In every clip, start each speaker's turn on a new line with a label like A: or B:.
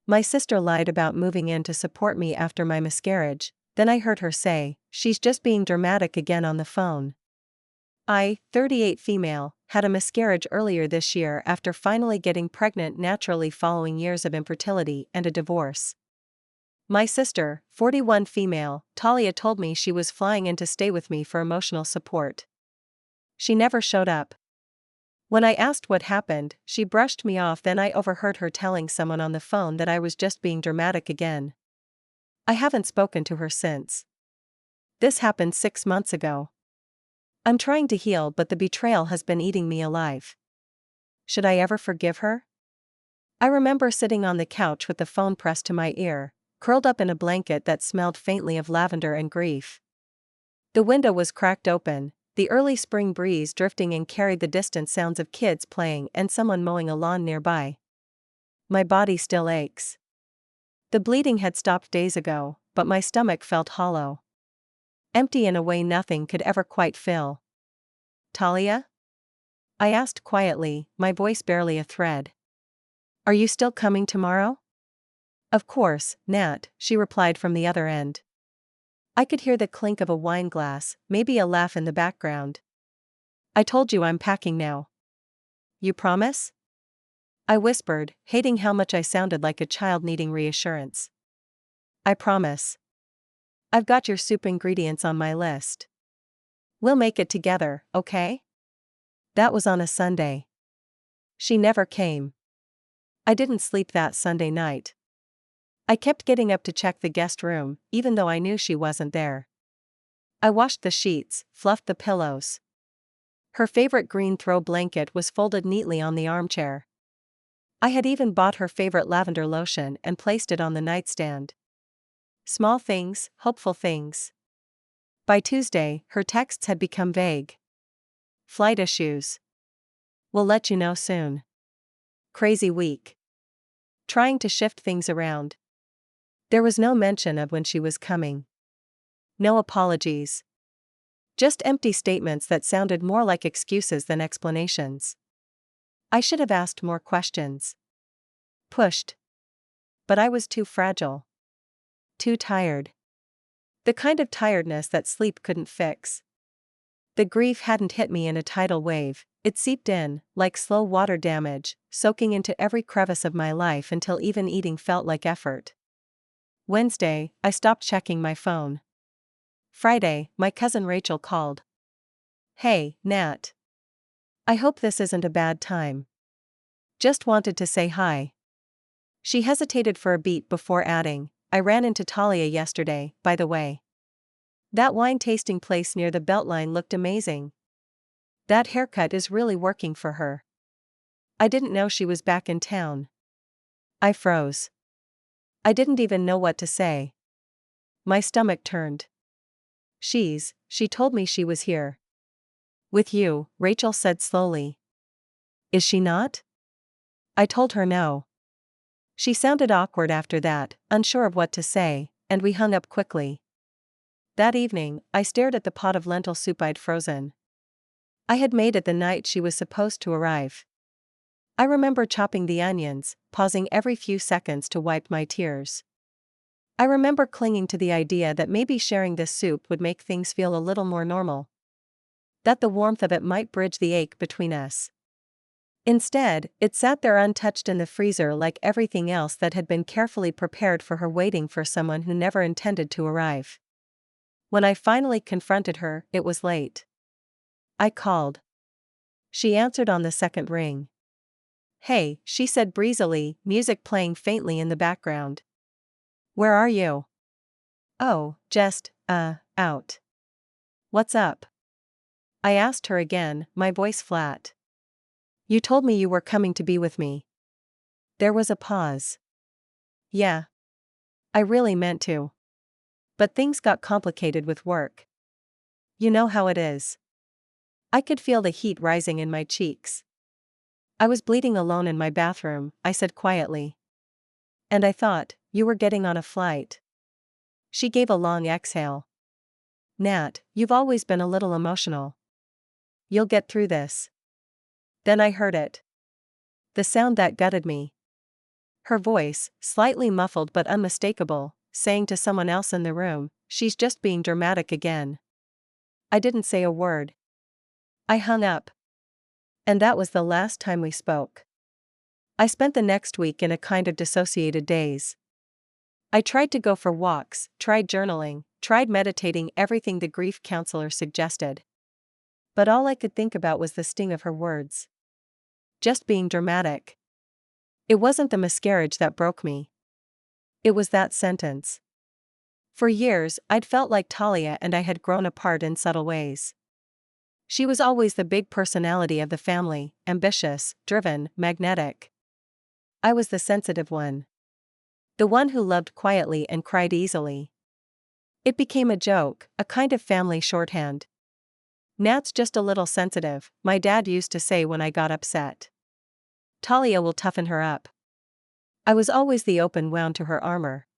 A: My sister lied about moving in to support me after my miscarriage, then I heard her say, "She's just being dramatic again on the phone." I, 38 female, had a miscarriage earlier this year after finally getting pregnant naturally following years of infertility and a divorce. My sister, 41 female, Talia told me she was flying in to stay with me for emotional support. She never showed up. When I asked what happened, she brushed me off, then I overheard her telling someone on the phone that I was just being dramatic again. I haven't spoken to her since. This happened 6 months ago. I'm trying to heal, but the betrayal has been eating me alive. Should I ever forgive her? I remember sitting on the couch with the phone pressed to my ear, curled up in a blanket that smelled faintly of lavender and grief. The window was cracked open, the early spring breeze drifting in carried the distant sounds of kids playing and someone mowing a lawn nearby. My body still aches. The bleeding had stopped days ago, but my stomach felt hollow. Empty in a way nothing could ever quite fill. "Talia?" I asked quietly, my voice barely a thread. "Are you still coming tomorrow?" "Of course, Nat," she replied from the other end. I could hear the clink of a wine glass, maybe a laugh in the background. "I told you I'm packing now." "You promise?" I whispered, hating how much I sounded like a child needing reassurance. "I promise. I've got your soup ingredients on my list. We'll make it together, okay?" That was on a Sunday. She never came. I didn't sleep that Sunday night. I kept getting up to check the guest room, even though I knew she wasn't there. I washed the sheets, fluffed the pillows. Her favorite green throw blanket was folded neatly on the armchair. I had even bought her favorite lavender lotion and placed it on the nightstand. Small things, hopeful things. By Tuesday, her texts had become vague. "Flight issues. We'll let you know soon. Crazy week. Trying to shift things around." There was no mention of when she was coming. No apologies. Just empty statements that sounded more like excuses than explanations. I should have asked more questions. Pushed. But I was too fragile. Too tired. The kind of tiredness that sleep couldn't fix. The grief hadn't hit me in a tidal wave, it seeped in, like slow water damage, soaking into every crevice of my life until even eating felt like effort. Wednesday, I stopped checking my phone. Friday, my cousin Rachel called. "Hey, Nat. I hope this isn't a bad time. Just wanted to say hi." She hesitated for a beat before adding, "I ran into Talia yesterday, by the way. That wine tasting place near the Beltline looked amazing. That haircut is really working for her. I didn't know she was back in town." I froze. I didn't even know what to say. My stomach turned. She told me she was here. "With you," Rachel said slowly. "Is she not?" I told her no. She sounded awkward after that, unsure of what to say, and we hung up quickly. That evening, I stared at the pot of lentil soup I'd frozen. I had made it the night she was supposed to arrive. I remember chopping the onions, pausing every few seconds to wipe my tears. I remember clinging to the idea that maybe sharing this soup would make things feel a little more normal. That the warmth of it might bridge the ache between us. Instead, it sat there untouched in the freezer like everything else that had been carefully prepared for her, waiting for someone who never intended to arrive. When I finally confronted her, it was late. I called. She answered on the second ring. "Hey," she said breezily, music playing faintly in the background. "Where are you?" "Oh, just, out." "What's up?" I asked her again, my voice flat. "You told me you were coming to be with me." There was a pause. "Yeah. I really meant to. But things got complicated with work. You know how it is." I could feel the heat rising in my cheeks. "I was bleeding alone in my bathroom," I said quietly. "And I thought, you were getting on a flight." She gave a long exhale. "Nat, you've always been a little emotional. You'll get through this." Then I heard it. The sound that gutted me. Her voice, slightly muffled but unmistakable, saying to someone else in the room, "She's just being dramatic again." I didn't say a word. I hung up. And that was the last time we spoke. I spent the next week in a kind of dissociated daze. I tried to go for walks, tried journaling, tried meditating, everything the grief counselor suggested. But all I could think about was the sting of her words. Just being dramatic. It wasn't the miscarriage that broke me. It was that sentence. For years, I'd felt like Talia and I had grown apart in subtle ways. She was always the big personality of the family, ambitious, driven, magnetic. I was the sensitive one. The one who loved quietly and cried easily. It became a joke, a kind of family shorthand. "Nat's just a little sensitive," my dad used to say when I got upset. "Talia will toughen her up." I was always the open wound to her armor.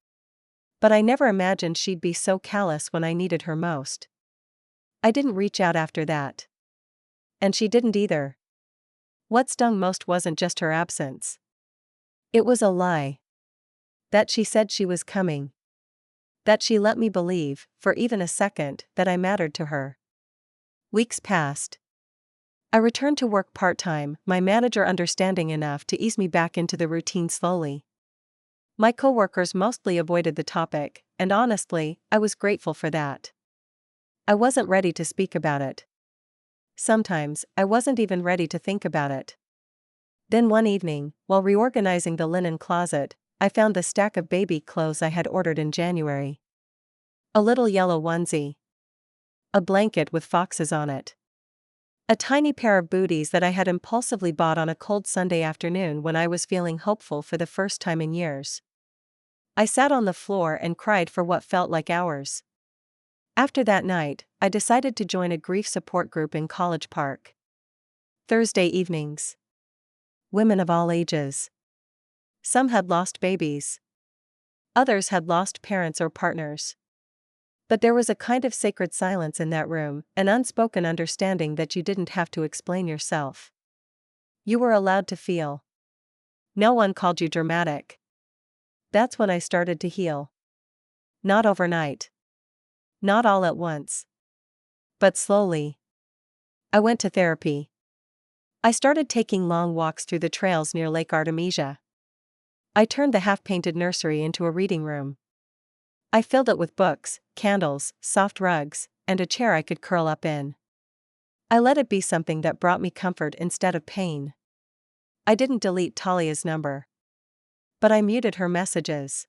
A: But I never imagined she'd be so callous when I needed her most. I didn't reach out after that. And she didn't either. What stung most wasn't just her absence. It was a lie. That she said she was coming. That she let me believe, for even a second, that I mattered to her. Weeks passed. I returned to work part-time, my manager understanding enough to ease me back into the routine slowly. My coworkers mostly avoided the topic, and honestly, I was grateful for that. I wasn't ready to speak about it. Sometimes, I wasn't even ready to think about it. Then one evening, while reorganizing the linen closet, I found the stack of baby clothes I had ordered in January. A little yellow onesie. A blanket with foxes on it. A tiny pair of booties that I had impulsively bought on a cold Sunday afternoon when I was feeling hopeful for the first time in years. I sat on the floor and cried for what felt like hours. After that night, I decided to join a grief support group in College Park. Thursday evenings. Women of all ages. Some had lost babies. Others had lost parents or partners. But there was a kind of sacred silence in that room, an unspoken understanding that you didn't have to explain yourself. You were allowed to feel. No one called you dramatic. That's when I started to heal. Not overnight. Not all at once. But slowly. I went to therapy. I started taking long walks through the trails near Lake Artemisia. I turned the half-painted nursery into a reading room. I filled it with books, candles, soft rugs, and a chair I could curl up in. I let it be something that brought me comfort instead of pain. I didn't delete Talia's number. But I muted her messages.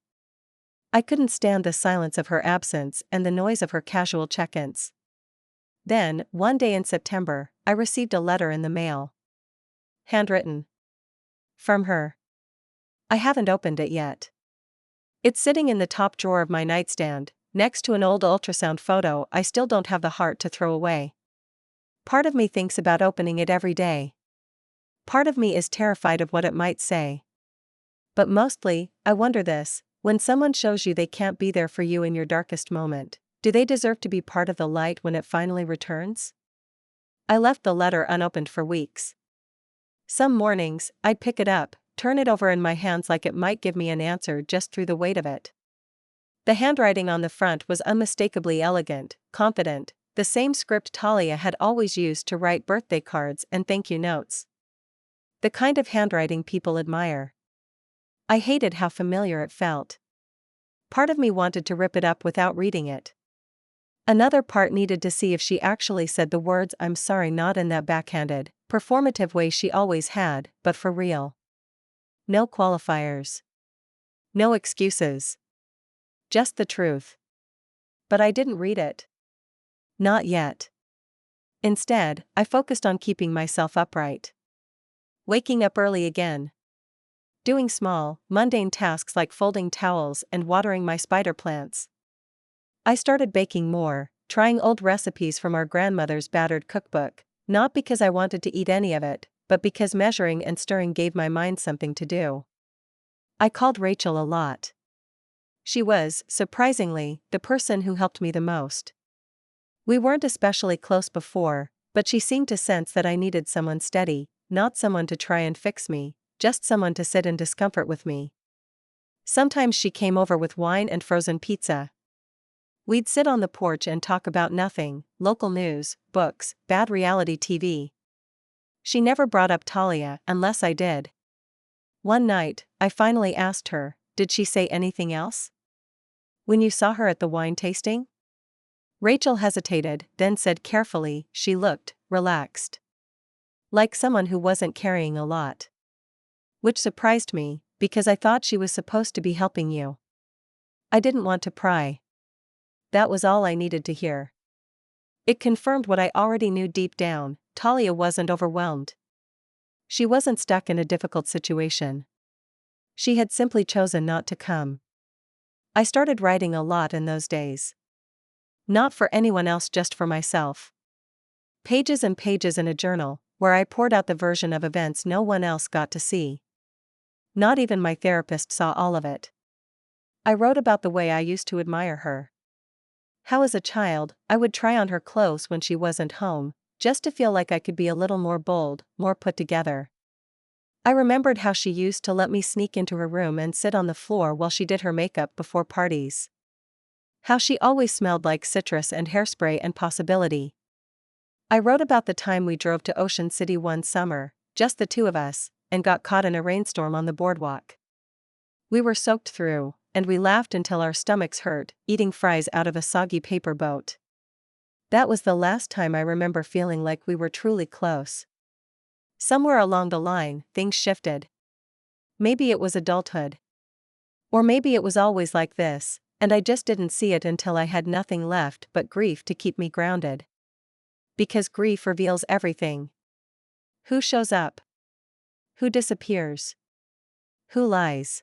A: I couldn't stand the silence of her absence and the noise of her casual check-ins. Then, one day in September, I received a letter in the mail. Handwritten. From her. I haven't opened it yet. It's sitting in the top drawer of my nightstand, next to an old ultrasound photo I still don't have the heart to throw away. Part of me thinks about opening it every day. Part of me is terrified of what it might say. But mostly, I wonder this: when someone shows you they can't be there for you in your darkest moment, do they deserve to be part of the light when it finally returns? I left the letter unopened for weeks. Some mornings, I'd pick it up, turn it over in my hands like it might give me an answer just through the weight of it. The handwriting on the front was unmistakably elegant, confident, the same script Talia had always used to write birthday cards and thank you notes. The kind of handwriting people admire. I hated how familiar it felt. Part of me wanted to rip it up without reading it. Another part needed to see if she actually said the words "I'm sorry," not in that backhanded, performative way she always had, but for real. No qualifiers. No excuses. Just the truth. But I didn't read it. Not yet. Instead, I focused on keeping myself upright. Waking up early again. Doing small, mundane tasks like folding towels and watering my spider plants. I started baking more, trying old recipes from our grandmother's battered cookbook, not because I wanted to eat any of it, but because measuring and stirring gave my mind something to do. I called Rachel a lot. She was, surprisingly, the person who helped me the most. We weren't especially close before, but she seemed to sense that I needed someone steady, not someone to try and fix me, just someone to sit in discomfort with me. Sometimes she came over with wine and frozen pizza. We'd sit on the porch and talk about nothing, local news, books, bad reality TV. She never brought up Talia unless I did. One night, I finally asked her, did she say anything else? When you saw her at the wine tasting? Rachel hesitated, then said carefully, she looked relaxed. Like someone who wasn't carrying a lot. Which surprised me, because I thought she was supposed to be helping you. I didn't want to pry. That was all I needed to hear. It confirmed what I already knew deep down, Talia wasn't overwhelmed. She wasn't stuck in a difficult situation. She had simply chosen not to come. I started writing a lot in those days. Not for anyone else, just for myself. Pages and pages in a journal, where I poured out the version of events no one else got to see. Not even my therapist saw all of it. I wrote about the way I used to admire her. How as a child, I would try on her clothes when she wasn't home, just to feel like I could be a little more bold, more put together. I remembered how she used to let me sneak into her room and sit on the floor while she did her makeup before parties. How she always smelled like citrus and hairspray and possibility. I wrote about the time we drove to Ocean City one summer, just the two of us, and got caught in a rainstorm on the boardwalk. We were soaked through, and we laughed until our stomachs hurt, eating fries out of a soggy paper boat. That was the last time I remember feeling like we were truly close. Somewhere along the line, things shifted. Maybe it was adulthood. Or maybe it was always like this, and I just didn't see it until I had nothing left but grief to keep me grounded. Because grief reveals everything. Who shows up? Who disappears? Who lies?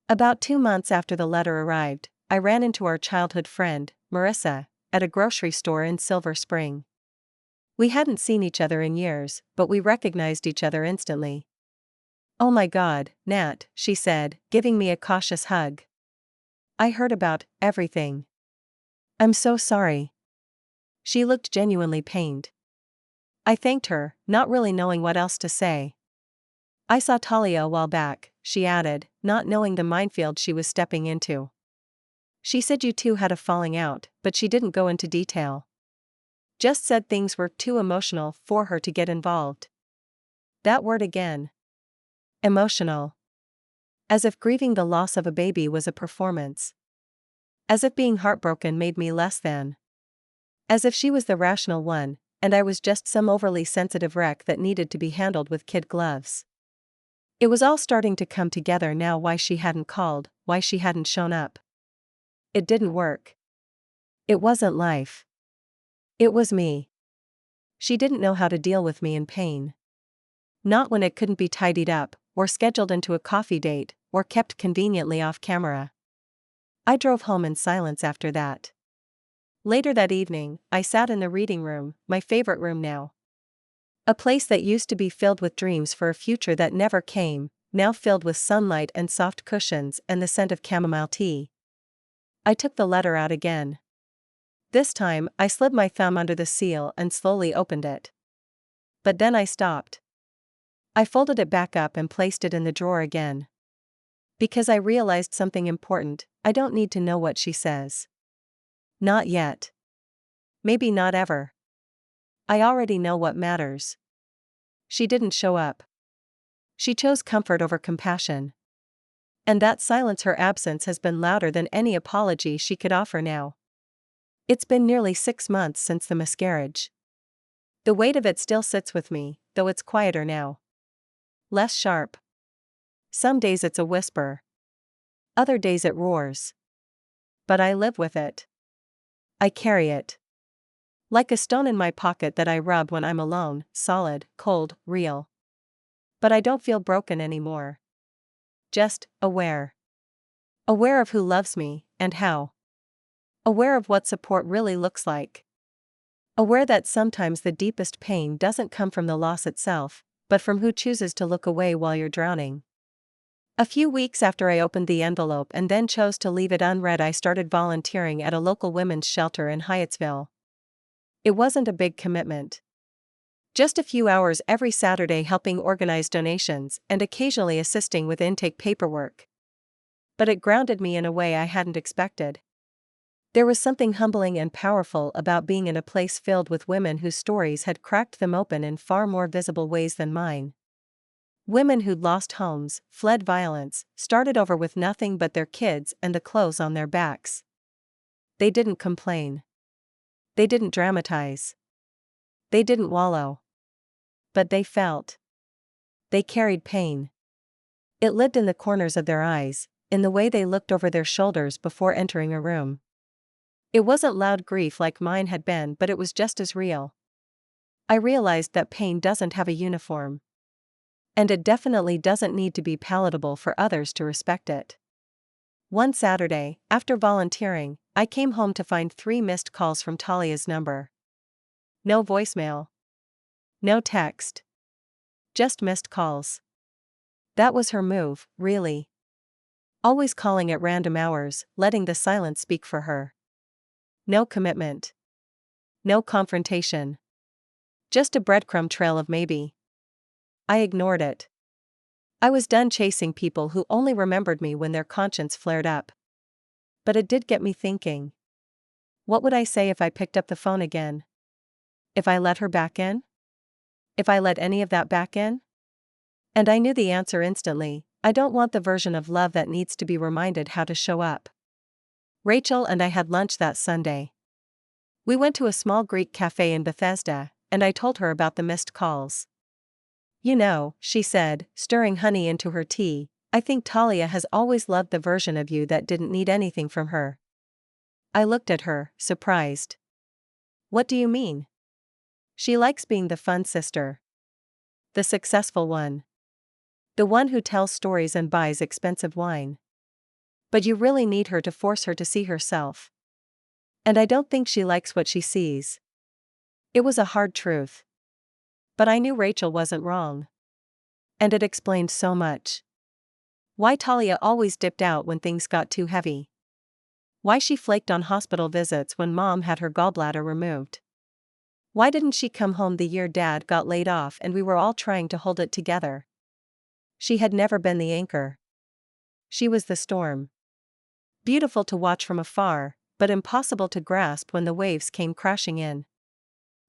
A: About 2 months after the letter arrived, I ran into our childhood friend, Marissa, at a grocery store in Silver Spring. We hadn't seen each other in years, but we recognized each other instantly. "Oh my God, Nat," she said, giving me a cautious hug. "I heard about everything. I'm so sorry." She looked genuinely pained. I thanked her, not really knowing what else to say. "I saw Talia a while back," she added, not knowing the minefield she was stepping into. "She said you two had a falling out, but she didn't go into detail. Just said things were too emotional for her to get involved." That word again. Emotional. As if grieving the loss of a baby was a performance. As if being heartbroken made me less than. As if she was the rational one, and I was just some overly sensitive wreck that needed to be handled with kid gloves. It was all starting to come together now, why she hadn't called, why she hadn't shown up. It didn't work. It wasn't life. It was me. She didn't know how to deal with me in pain. Not when it couldn't be tidied up, or scheduled into a coffee date, or kept conveniently off camera. I drove home in silence after that. Later that evening, I sat in the reading room, my favorite room now. A place that used to be filled with dreams for a future that never came, now filled with sunlight and soft cushions and the scent of chamomile tea. I took the letter out again. This time, I slid my thumb under the seal and slowly opened it. But then I stopped. I folded it back up and placed it in the drawer again. Because I realized something important, I don't need to know what she says. Not yet. Maybe not ever. I already know what matters. She didn't show up. She chose comfort over compassion. And that silence, her absence, has been louder than any apology she could offer now. It's been nearly 6 months since the miscarriage. The weight of it still sits with me, though it's quieter now. Less sharp. Some days it's a whisper. Other days it roars. But I live with it. I carry it. Like a stone in my pocket that I rub when I'm alone, solid, cold, real. But I don't feel broken anymore. Just aware. Aware of who loves me, and how. Aware of what support really looks like. Aware that sometimes the deepest pain doesn't come from the loss itself, but from who chooses to look away while you're drowning. A few weeks after I opened the envelope and then chose to leave it unread, I started volunteering at a local women's shelter in Hyattsville. It wasn't a big commitment. Just a few hours every Saturday helping organize donations and occasionally assisting with intake paperwork. But it grounded me in a way I hadn't expected. There was something humbling and powerful about being in a place filled with women whose stories had cracked them open in far more visible ways than mine. Women who'd lost homes, fled violence, started over with nothing but their kids and the clothes on their backs. They didn't complain. They didn't dramatize. They didn't wallow. But they felt. They carried pain. It lived in the corners of their eyes, in the way they looked over their shoulders before entering a room. It wasn't loud grief like mine had been, but it was just as real. I realized that pain doesn't have a uniform. And it definitely doesn't need to be palatable for others to respect it. One Saturday, after volunteering, I came home to find 3 missed calls from Talia's number. No voicemail. No text. Just missed calls. That was her move, really. Always calling at random hours, letting the silence speak for her. No commitment. No confrontation. Just a breadcrumb trail of maybe. I ignored it. I was done chasing people who only remembered me when their conscience flared up. But it did get me thinking. What would I say if I picked up the phone again? If I let her back in? If I let any of that back in? And I knew the answer instantly. I don't want the version of love that needs to be reminded how to show up. Rachel and I had lunch that Sunday. We went to a small Greek cafe in Bethesda, and I told her about the missed calls. You know, she said, stirring honey into her tea, I think Talia has always loved the version of you that didn't need anything from her. I looked at her, surprised. What do you mean? She likes being the fun sister. The successful one. The one who tells stories and buys expensive wine. But you really need her to force her to see herself. And I don't think she likes what she sees. It was a hard truth. But I knew Rachel wasn't wrong. And it explained so much. Why Talia always dipped out when things got too heavy. Why she flaked on hospital visits when Mom had her gallbladder removed. Why didn't she come home the year Dad got laid off and we were all trying to hold it together? She had never been the anchor. She was the storm. Beautiful to watch from afar, but impossible to grasp when the waves came crashing in.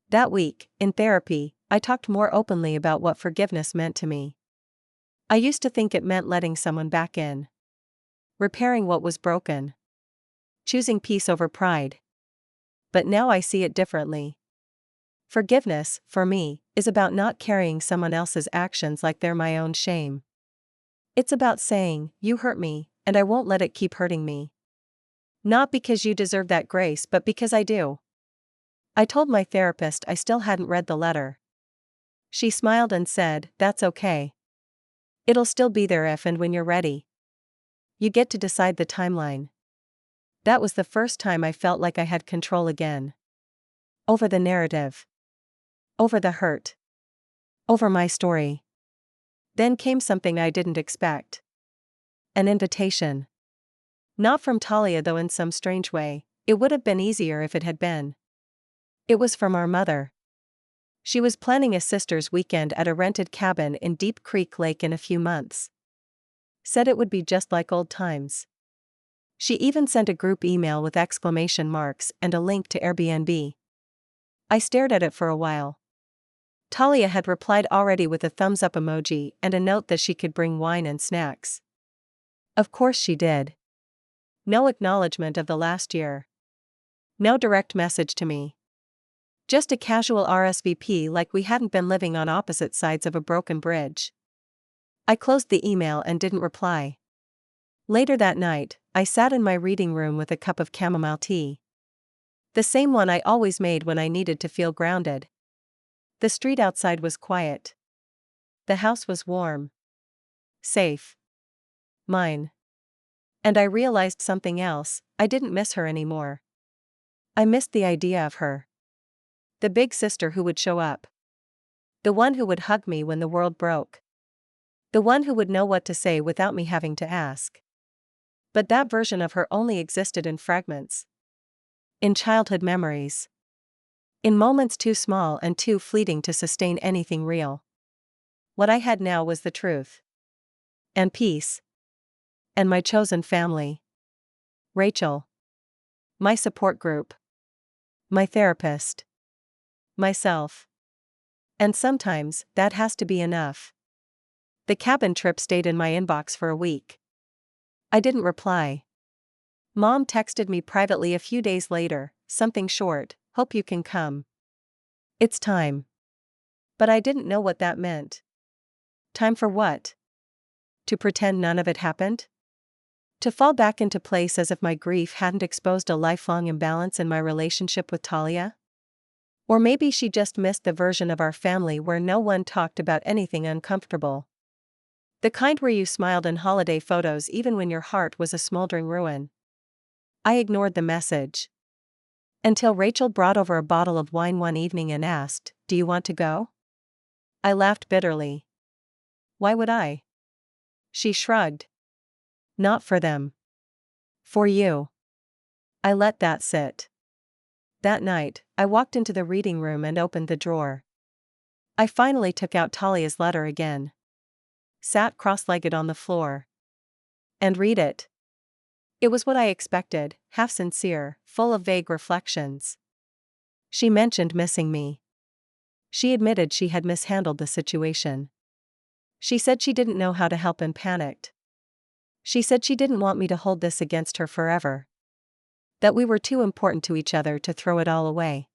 A: That week, in therapy, I talked more openly about what forgiveness meant to me. I used to think it meant letting someone back in. Repairing what was broken. Choosing peace over pride. But now I see it differently. Forgiveness, for me, is about not carrying someone else's actions like they're my own shame. It's about saying, you hurt me, and I won't let it keep hurting me. Not because you deserve that grace, but because I do. I told my therapist I still hadn't read the letter. She smiled and said, that's okay. It'll still be there if and when you're ready. You get to decide the timeline. That was the first time I felt like I had control again. Over the narrative. Over the hurt. Over my story. Then came something I didn't expect. An invitation. Not from Talia, though, in some strange way. It would have been easier if it had been. It was from our mother. She was planning a sister's weekend at a rented cabin in Deep Creek Lake in a few months. Said it would be just like old times. She even sent a group email with exclamation marks and a link to Airbnb. I stared at it for a while. Talia had replied already with a thumbs up emoji and a note that she could bring wine and snacks. Of course she did. No acknowledgement of the last year. No direct message to me. Just a casual RSVP, like we hadn't been living on opposite sides of a broken bridge. I closed the email and didn't reply. Later that night, I sat in my reading room with a cup of chamomile tea. The same one I always made when I needed to feel grounded. The street outside was quiet. The house was warm. Safe. Mine. And I realized something else, I didn't miss her anymore. I missed the idea of her. The big sister who would show up. The one who would hug me when the world broke. The one who would know what to say without me having to ask. But that version of her only existed in fragments. In childhood memories. In moments too small and too fleeting to sustain anything real. What I had now was the truth. And peace. And my chosen family. Rachel. My support group. My therapist. Myself. And sometimes, that has to be enough. The cabin trip stayed in my inbox for a week. I didn't reply. Mom texted me privately a few days later, something short, "Hope you can come. It's time." But I didn't know what that meant. Time for what? To pretend none of it happened? To fall back into place as if my grief hadn't exposed a lifelong imbalance in my relationship with Talia? Or maybe she just missed the version of our family where no one talked about anything uncomfortable. The kind where you smiled in holiday photos even when your heart was a smoldering ruin. I ignored the message. Until Rachel brought over a bottle of wine one evening and asked, "Do you want to go?" I laughed bitterly. Why would I? She shrugged. Not for them. For you. I let that sit. That night, I walked into the reading room and opened the drawer. I finally took out Talia's letter again. Sat cross-legged on the floor. And read it. It was what I expected, half sincere, full of vague reflections. She mentioned missing me. She admitted she had mishandled the situation. She said she didn't know how to help and panicked. She said she didn't want me to hold this against her forever. That we were too important to each other to throw it all away.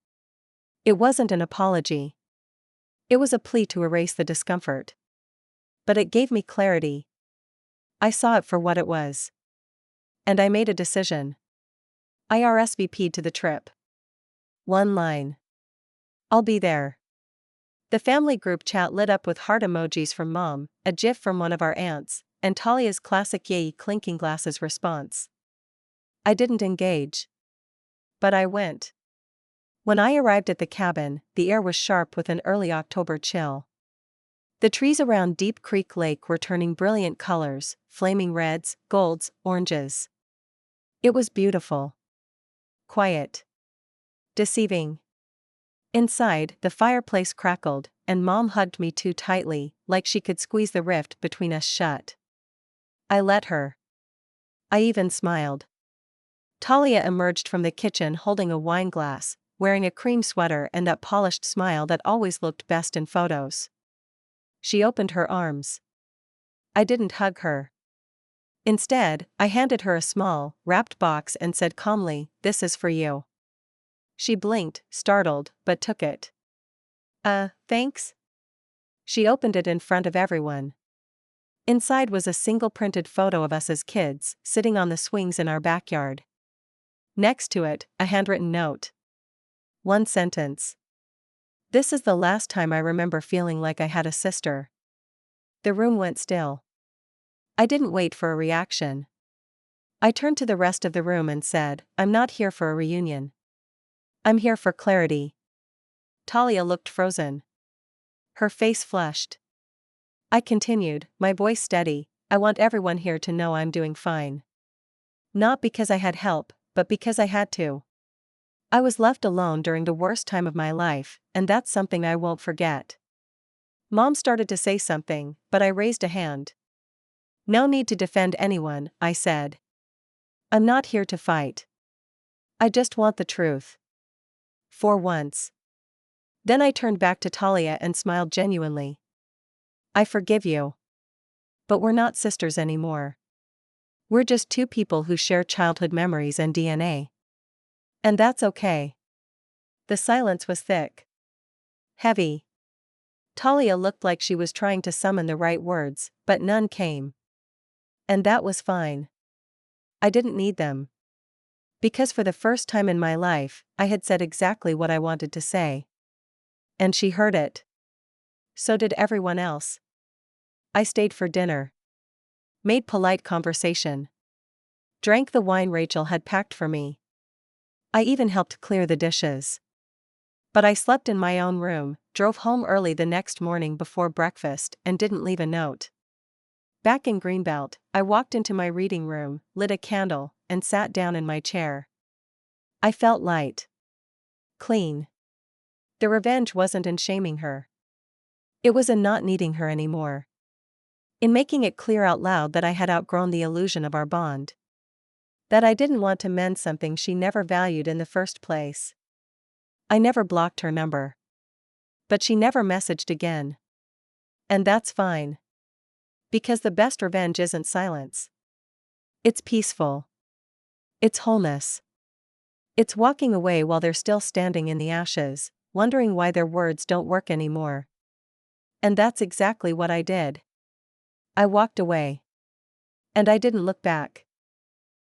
A: It wasn't an apology. It was a plea to erase the discomfort. But it gave me clarity. I saw it for what it was. And I made a decision. I RSVP'd to the trip. One line. I'll be there. The family group chat lit up with heart emojis from Mom, a gif from one of our aunts, and Talia's classic yay clinking glasses response. I didn't engage. But I went. When I arrived at the cabin, the air was sharp with an early October chill. The trees around Deep Creek Lake were turning brilliant colors, flaming reds, golds, oranges. It was beautiful. Quiet. Deceiving. Inside, the fireplace crackled, and Mom hugged me too tightly, like she could squeeze the rift between us shut. I let her. I even smiled. Talia emerged from the kitchen holding a wine glass, wearing a cream sweater and that polished smile that always looked best in photos. She opened her arms. I didn't hug her. Instead, I handed her a small, wrapped box and said calmly, "This is for you." She blinked, startled, but took it. Thanks?" She opened it in front of everyone. Inside was a single printed photo of us as kids, sitting on the swings in our backyard. Next to it, a handwritten note. One sentence. "This is the last time I remember feeling like I had a sister." The room went still. I didn't wait for a reaction. I turned to the rest of the room and said, "I'm not here for a reunion. I'm here for clarity." Talia looked frozen. Her face flushed. I continued, my voice steady, "I want everyone here to know I'm doing fine. Not because I had help, but because I had to. I was left alone during the worst time of my life, and that's something I won't forget." Mom started to say something, but I raised a hand. "No need to defend anyone," I said. "I'm not here to fight. I just want the truth. For once." Then I turned back to Talia and smiled genuinely. "I forgive you. But we're not sisters anymore. We're just two people who share childhood memories and DNA. And that's okay." The silence was thick. Heavy. Talia looked like she was trying to summon the right words, but none came. And that was fine. I didn't need them. Because for the first time in my life, I had said exactly what I wanted to say. And she heard it. So did everyone else. I stayed for dinner. Made polite conversation. Drank the wine Rachel had packed for me. I even helped clear the dishes. But I slept in my own room, drove home early the next morning before breakfast, and didn't leave a note. Back in Greenbelt, I walked into my reading room, lit a candle, and sat down in my chair. I felt light. Clean. The revenge wasn't in shaming her. It was in not needing her anymore. in making it clear out loud that I had outgrown the illusion of our bond. That I didn't want to mend something she never valued in the first place. I never blocked her number. But she never messaged again. And that's fine. Because the best revenge isn't silence. It's peaceful. It's wholeness. It's walking away while they're still standing in the ashes, wondering why their words don't work anymore. And that's exactly what I did. I walked away. And I didn't look back.